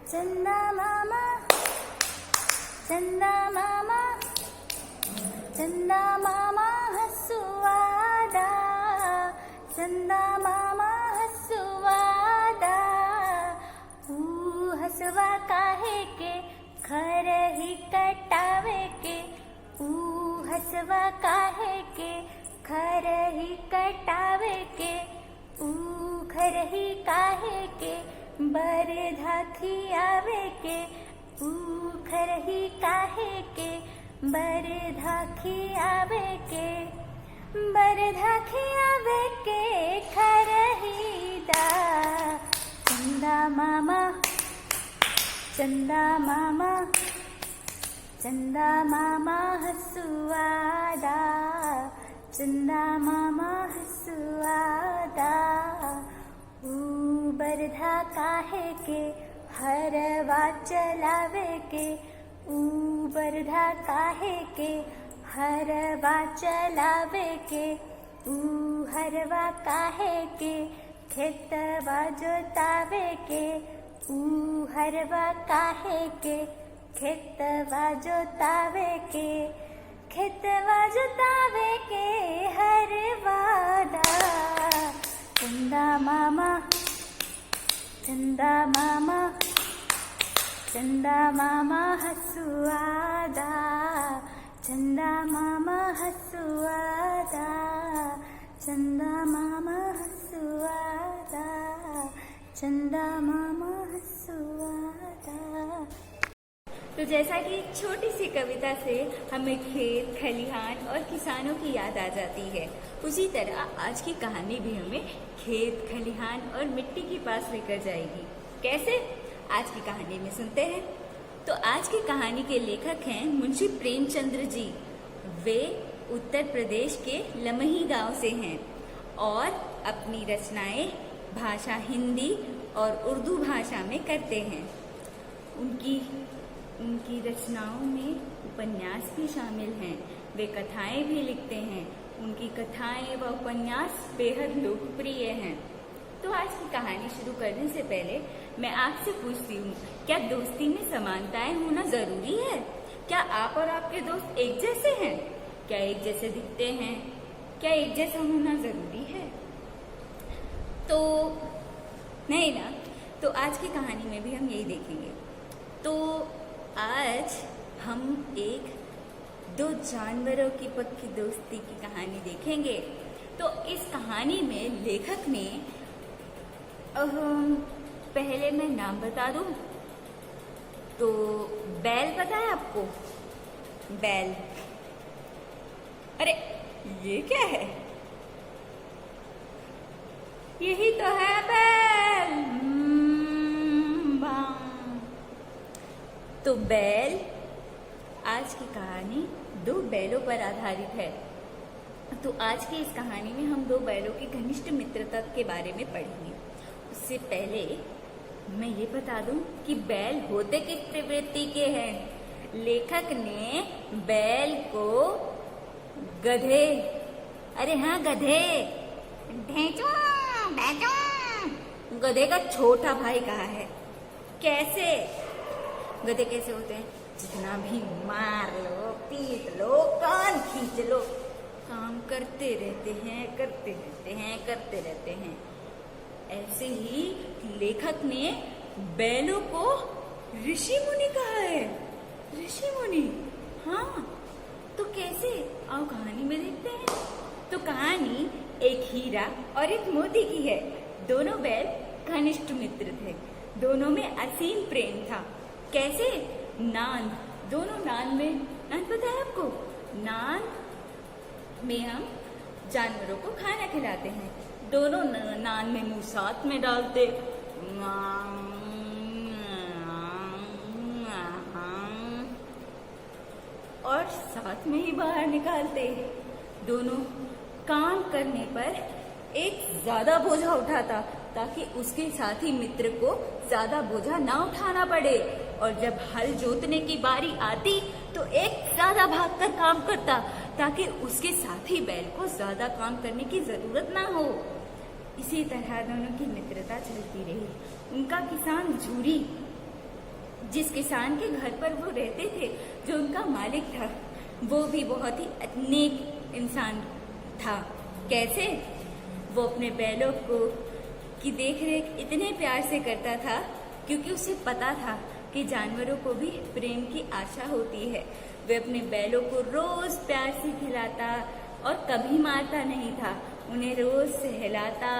चंदा मामा चंदा मामा चंदा मामा हसुवादा चंदा मामा हसुवादा हसवा काहे के खर ही कटावे के हसवा काहे के खर ही कटावे के खर ही काहे के बरधा खियावे के खर ही काहे के बरधा खियावे के बरधा खियावे के खर ही दा चंदा मामा चंदा मामा चंदा मामा हसुआदा चंदा मामा हसुआदा बरधा काहे के हरवा चलावे के बरधा काहे के हरवा चलावे के हरवा काहे के खेतवा जोतावे के हरवा काहे के खेतवा जोतावे के खेतवा जोतावे के हरवा दा चंदा मामा चंदा मामा चंदा मामा हसुआदा चंदा मामा हसुआदा चंदा मामा हसुआदा चंदा मामा हसुआदा। तो जैसा कि एक छोटी सी कविता से हमें खेत खलिहान और किसानों की याद आ जाती है, उसी तरह आज की कहानी भी हमें खेत खलिहान और मिट्टी के पास लेकर जाएगी। कैसे? आज की कहानी में सुनते हैं। तो आज की कहानी के लेखक हैं मुंशी प्रेमचंद्र जी। वे उत्तर प्रदेश के लमही गांव से हैं और अपनी रचनाएं भाषा हिंदी और उर्दू भाषा में करते हैं। उनकी रचनाओं में उपन्यास भी शामिल हैं। वे कथाएं भी लिखते हैं। उनकी कथाएं व उपन्यास बेहद लोकप्रिय हैं। तो आज की कहानी शुरू करने से पहले मैं आपसे पूछती हूँ, क्या दोस्ती में समानताएं होना जरूरी है? क्या आप और आपके दोस्त एक जैसे हैं? क्या एक जैसे दिखते हैं? क्या एक जैसा होना जरूरी है? तो नहीं ना। तो आज की कहानी में भी हम यही देखेंगे। तो आज हम दो जानवरों की पक्की दोस्ती की कहानी देखेंगे। तो इस कहानी में लेखक ने पहले मैं नाम बता दूं तो बैल पता है आपको? बैल। अरे ये क्या है? यही तो है बैल। तो बैल, आज की कहानी दो बैलों पर आधारित है। तो आज की इस कहानी में हम दो बैलों की घनिष्ठ मित्रता के बारे में पढ़ेंगे। उससे पहले मैं ये बता दूं कि बैल होते किस प्रवृत्ति के हैं। लेखक ने बैल को गधे, अरे हाँ गधे, ढेंचू ढेंचू, गधे का छोटा भाई कहा है। कैसे? गधे कैसे होते हैं? जितना भी मार लो, पीट लो, कान खींच लो, काम करते रहते हैं, करते रहते हैं, करते रहते हैं। ऐसे ही लेखक ने बैलों को ऋषि मुनि कहा है। ऋषि मुनि, हाँ। तो कैसे? आओ कहानी में देखते हैं। तो कहानी एक हीरा और एक मोती की है। दोनों बैल घनिष्ठ मित्र थे। दोनों में असीम प्रेम था। कैसे? नांद, दोनों नांद में, नांद पता है आपको? नांद में हम जानवरों को खाना खिलाते हैं। दोनों नांद में मुंह साथ में डालते और साथ में ही बाहर निकालते। दोनों काम करने पर एक ज्यादा बोझा उठाता ताकि उसके साथी मित्र को ज्यादा बोझा ना उठाना पड़े। और जब हल जोतने की बारी आती तो एक ज्यादा भागकर काम करता ताकि उसके साथी बैल को ज्यादा काम करने की जरूरत ना हो। इसी तरह दोनों की मित्रता चलती रही। उनका किसान झूरी जिस किसान के घर पर वो रहते थे, जो उनका मालिक था, वो भी बहुत ही नेक इंसान था। कैसे? वो अपने बैलों को की देखरेख इतने प्यार से करता था क्योंकि उसे पता था कि जानवरों को भी प्रेम की आशा होती है। वे अपने बैलों को रोज प्यार से खिलाता और कभी मारता नहीं था। उन्हें रोज सहलाता,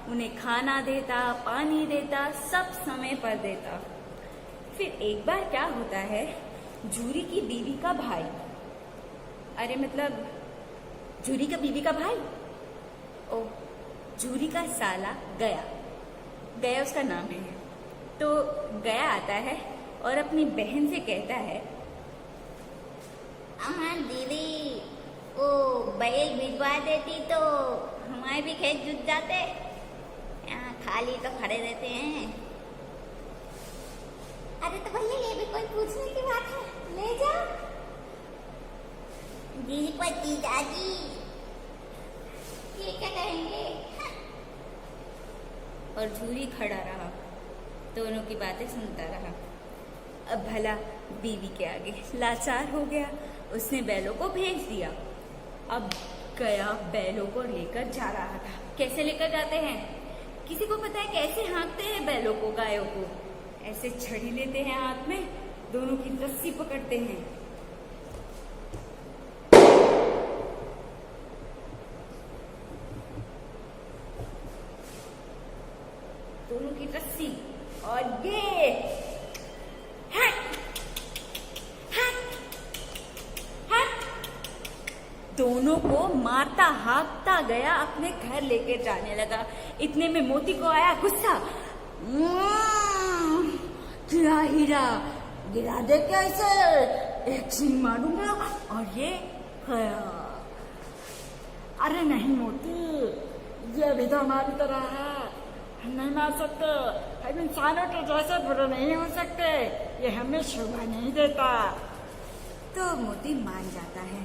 उन्हें खाना देता, पानी देता, सब समय पर देता। फिर एक बार क्या होता है, जूरी की बीवी का भाई, अरे मतलब जूरी का बीवी का भाई, ओ जूरी का साला गया, गया उसका नाम है। तो गया आता है और अपनी बहन से कहता है, अमन दीदी, ओ बैल भिजवा देती तो हमारे भी खेत जुट जाते, यहाँ खाली तो खड़े रहते हैं। अरे तो भैया ये भी कोई पूछने की बात है, ले जाओ। दीपति दादी ये क्या कहेंगे? और झूरी खड़ा रहा, दोनों की बातें सुनता रहा। अब भला बीवी के आगे लाचार हो गया, उसने बैलों को भेज दिया। अब गया बैलों को लेकर जा रहा था। कैसे लेकर जाते हैं? किसी को पता है कैसे हाँकते हैं बैलों को, गायों को? ऐसे छड़ी लेते हैं हाथ में, दोनों की रस्सी पकड़ते हैं, दोनों की रस्सी, और ये दोनों को मारता हाँकता गया, अपने घर लेकर जाने लगा। इतने में मोती को आया गुस्सा, हीरा हीरा गिरा दे क्या इसे, एक सींग मारूंगा और ये गया। अरे नहीं मोती, ये भी तो हमारी तरह है, हम नहीं मार सकते, हम इंसानों के जैसे बुरे नहीं हो सकते, ये हमें शोभा नहीं देता। तो मोती मान जाता है,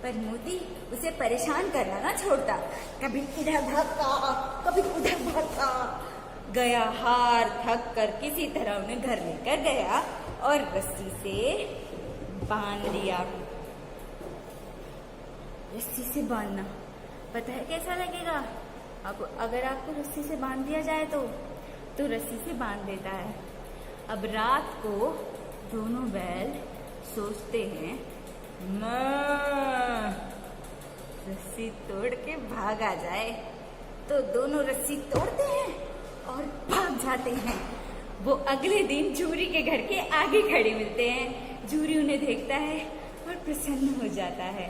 पर मोती उसे परेशान करना ना छोड़ता, कभी इधर भागता, कभी उधर भागता। गया हार थक कर किसी तरह उन्हें घर लेकर गया और रस्सी से बांध लिया। रस्सी से बांधना पता है कैसा लगेगा? अब अगर आपको रस्सी से बांध दिया जाए तो रस्सी से बांध देता है। अब रात को दोनों बैल सोचते हैं, रस्सी तोड़ के भागा जाए। तो दोनों रस्सी तोड़ते हैं और भाग जाते हैं। वो अगले दिन जूरी के घर के आगे खड़े मिलते हैं। जूरी उन्हें देखता है और प्रसन्न हो जाता है।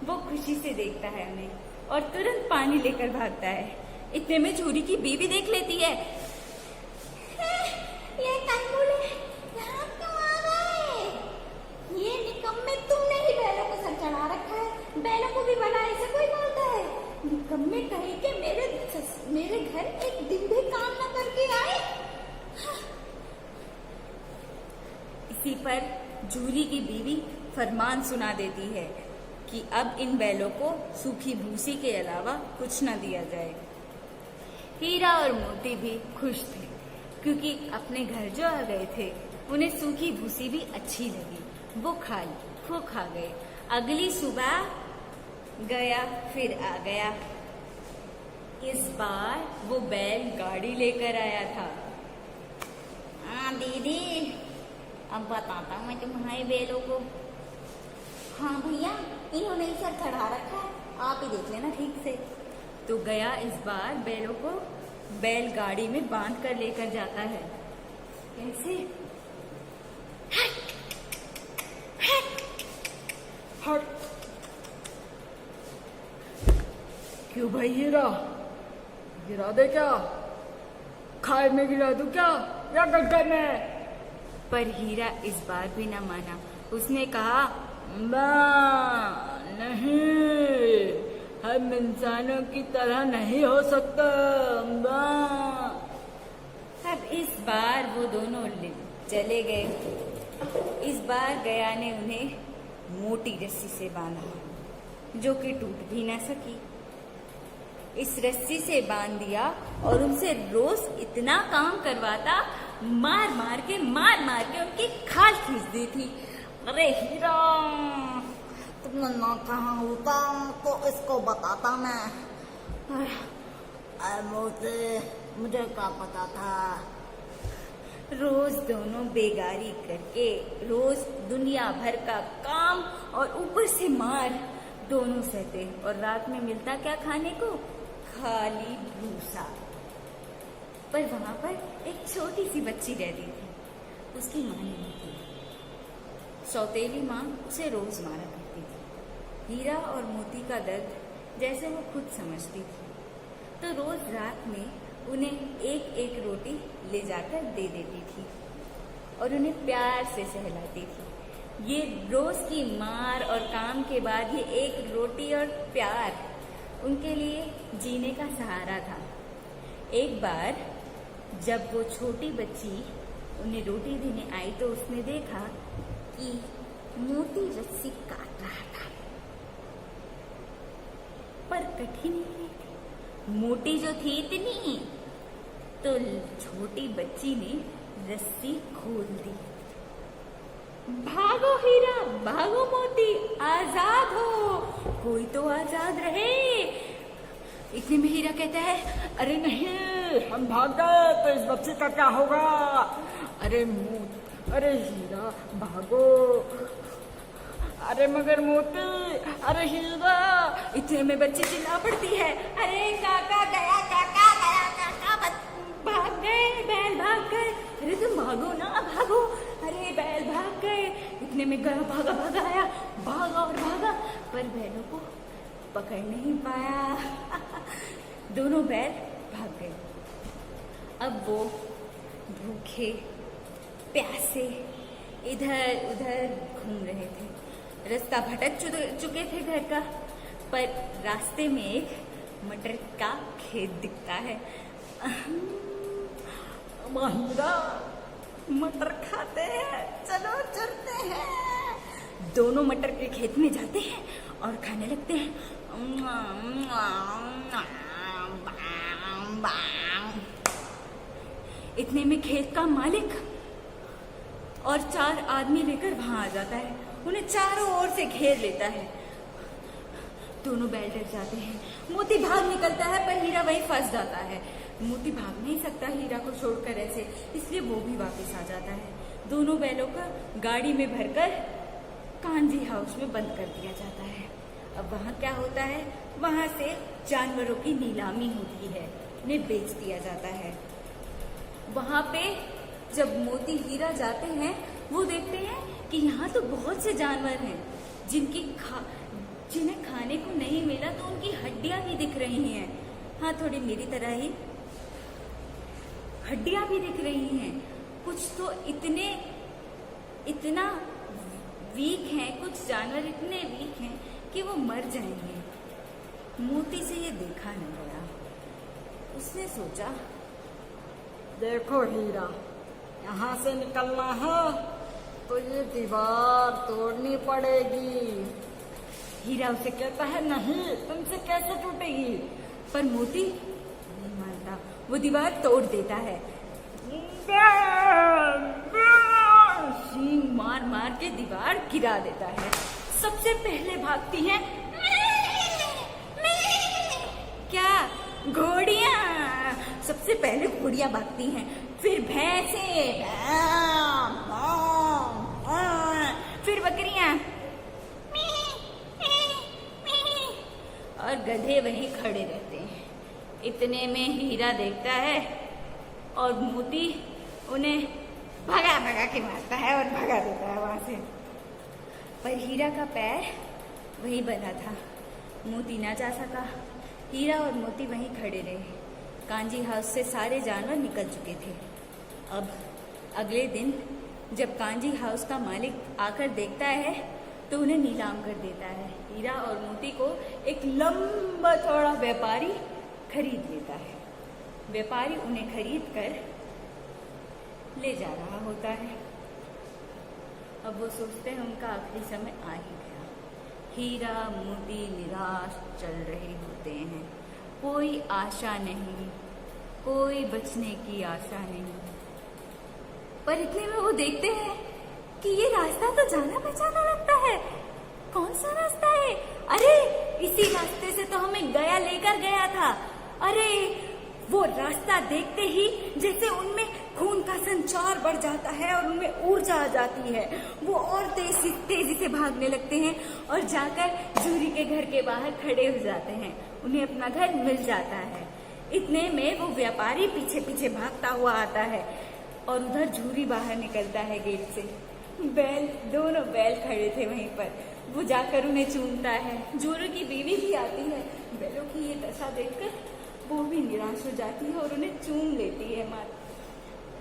वो खुशी से देखता है उन्हें और तुरंत पानी लेकर भागता है। इतने में जूरी की बीवी देख लेती है, ये कनमुले यहाँ क्यों आ गए? ये निकम्मे, तुमने ही बैलों को सर चढ़ा रखा है, बैलों को भी भला ऐसे कोई बोलता है? निकम्मे कहे कि मेरे घर एक दिन भी काम न करके आए। इसी पर जूरी की बीवी फरमान सुना देती है कि अब इन बैलों को सूखी भूसी के अलावा कुछ न दिया जाए। हीरा और मोती भी खुश थे क्योंकि अपने घर जो आ गए थे उन्हें सूखी भूसी भी अच्छी लगी। वो खा गए। अगली सुबह गया फिर आ गया। इस बार वो बैल गाड़ी लेकर आया था। हाँ दीदी, अब बताता मैं तुम्हारे बैलों को। हाँ भैया, इन्होंने ही सर चढ़ा रखा है, आप ही देख लेना ठीक से। तो गया इस बार बैलों को बैलगाड़ी में बांध कर लेकर जाता है। कैसे? हट। क्यों भाई गिरा दे क्या? खाए में गिरा दूं क्या या गड्ढे में? पर हीरा इस बार भी न माना। उसने कहा, नहीं, हम इंसानों की तरह नहीं हो सकता। अब इस बार वो दोनों चले गए। इस बार गया ने उन्हें मोटी रस्सी से बांधा जो कि टूट भी न सकी। इस रस्सी से बांध दिया और उनसे रोज इतना काम करवाता मार मार के उनकी खाल खींच दी थी। अरे हीरा, तुमने ना कहा होता तो इसको बताता मैं। मुझे क्या पता था। रोज दोनों बेगारी करके, रोज दुनिया भर का काम और ऊपर से मार दोनों सहते, और रात में मिलता क्या खाने को? खाली भूसा। पर वहां पर एक छोटी सी बच्ची रहती थी, उसकी माँ नहीं थी। सौतेली माँ उसे रोज मारा करती थी। हीरा और मोती का दर्द जैसे वो खुद समझती थी, तो रोज रात में उन्हें एक एक रोटी ले जाकर दे देती थी और उन्हें प्यार से सहलाती थी। ये रोज की मार और काम के बाद ये एक रोटी और प्यार उनके लिए जीने का सहारा था। एक बार जब वो छोटी बच्ची उन्हें रोटी देने आई तो उसने देखा कि मोती रस्सी काट रहा था, पर कठिन नहीं थी। मोटी जो थी इतनी, तो छोटी बच्ची ने रस्सी खोल दी। भागो हीरा, भागो मोती, आजाद हो, कोई तो आजाद रहे। इतने में हीरा कहता है, अरे नहीं, हम भाग गए तो इस बच्चे का क्या होगा। अरे हीरा भागो, अरे मगर मोती, अरे हीरा। इतने में बच्ची चिल्ला पड़ती है, अरे काका गया, काका गया, काका भाग गए, बैल भाग गए। अरे तुम भागो ना, भागो। अरे बैल भाग गए। इतने में गया, भागा आया, भागा और भागा, पर बैलों को पकड़ नहीं पाया। दोनों बैल भाग गए। अब वो भूखे प्यासे इधर उधर घूम रहे थे। रास्ता भटक चुके थे घर का, पर रास्ते में एक मटर का खेत दिखता है। हीरा, मटर खाते हैं, चलो चलते हैं। दोनों मटर के खेत में जाते हैं और खाने लगते हैं। इतने में खेत का मालिक और 4 आदमी लेकर वहां आ जाता है, उन्हें चारों ओर से घेर लेता है। दोनों बैल डर जाते हैं। मोती भाग निकलता है, पर हीरा वहीं फंस जाता है। मोती भाग नहीं सकता हीरा को छोड़कर ऐसे, इसलिए वो भी वापस आ जाता है। दोनों बैलों का गाड़ी में भरकर कांजी हाउस में बंद कर दिया जाता है। अब वहाँ क्या होता है, वहाँ से जानवरों की नीलामी होती है, उन्हें बेच दिया जाता है। वहाँ पे जब मोती हीरा जाते हैं, वो देखते हैं कि यहाँ तो बहुत से जानवर हैं जिन्हें खाने को नहीं मिला, तो उनकी हड्डियां भी दिख रही हैं। हाँ, थोड़ी मेरी तरह ही हड्डियां भी दिख रही हैं। कुछ तो इतना वीक हैं, कुछ जानवर इतने वीक हैं कि वो मर जाएंगे। मोती से ये देखा न गया। उसने सोचा, देखो हीरा, यहाँ से निकलना है तो ये दीवार तोड़नी पड़ेगी। हीरा उसे कहता है, नहीं, तुमसे कैसे टूटेगी? पर मोती नहीं मानता, वो दीवार तोड़ देता है। सींग मार मार के दीवार गिरा देता है। सबसे पहले भागती हैं क्या घोड़ियां। सबसे पहले घोड़ियां भागती हैं, फिर भैंसे, फिर बकरियां, और गधे वहीं खड़े रहते हैं। इतने में हीरा देखता है और मोती उन्हें भगा भगा के मारता है और भगा देता है वहां से। पर हीरा का पैर वहीं बना था, मोती ना जा सका। हीरा और मोती वहीं खड़े रहे। कांजी हाउस से सारे जानवर निकल चुके थे। अब अगले दिन जब कांजी हाउस का मालिक आकर देखता है तो उन्हें नीलाम कर देता है। हीरा और मोती को एक लंबा चौड़ा व्यापारी खरीद लेता है। व्यापारी उन्हें खरीद कर ले जा रहा होता है। अब वो सोचते हैं उनका आखिरी समय आ ही गया। हीरा मोती निराश चल रहे होते हैं, कोई आशा नहीं, कोई बचने की आशा नहीं। पर इतने में वो देखते हैं कि ये रास्ता तो जाना पहचाना लगता है। कौन सा रास्ता है? अरे इसी रास्ते से तो हमें गया लेकर गया था। अरे वो रास्ता देखते ही जैसे उनमें खून का संचार बढ़ जाता है और उनमें ऊर्जा आ जाती है। वो और तेजी से भागने लगते हैं और जाकर जूरी के घर के बाहर खड़े हो जाते हैं। उन्हें अपना घर मिल जाता है। इतने में वो व्यापारी पीछे पीछे भागता हुआ आता है और उधर जूरी बाहर निकलता है गेट से। दोनों बैल खड़े थे वहीं पर। वो जाकर उन्हें चूमता है। जूरी की बीवी भी आती है। बैलों की ये दशा देखकर वो भी निराश हो जाती है और उन्हें चूम लेती है माँ।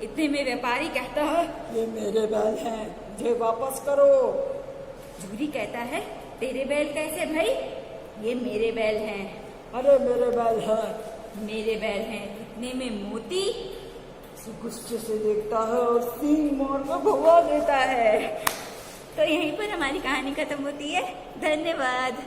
इतने में व्यापारी कहता है, ये मेरे बैल हैं, मुझे वापस करो। जूरी कहता है, तेरे बैल कैसे भाई? ये मेरे बैल हैं। अरे मेरे बैल हैं। मेरे बैल हैं। इतने में मोती गुस्से से देखता है और सींग मार कर भगवा देता है। तो यहीं पर हमारी कहानी खत्म होती है। धन्यवाद।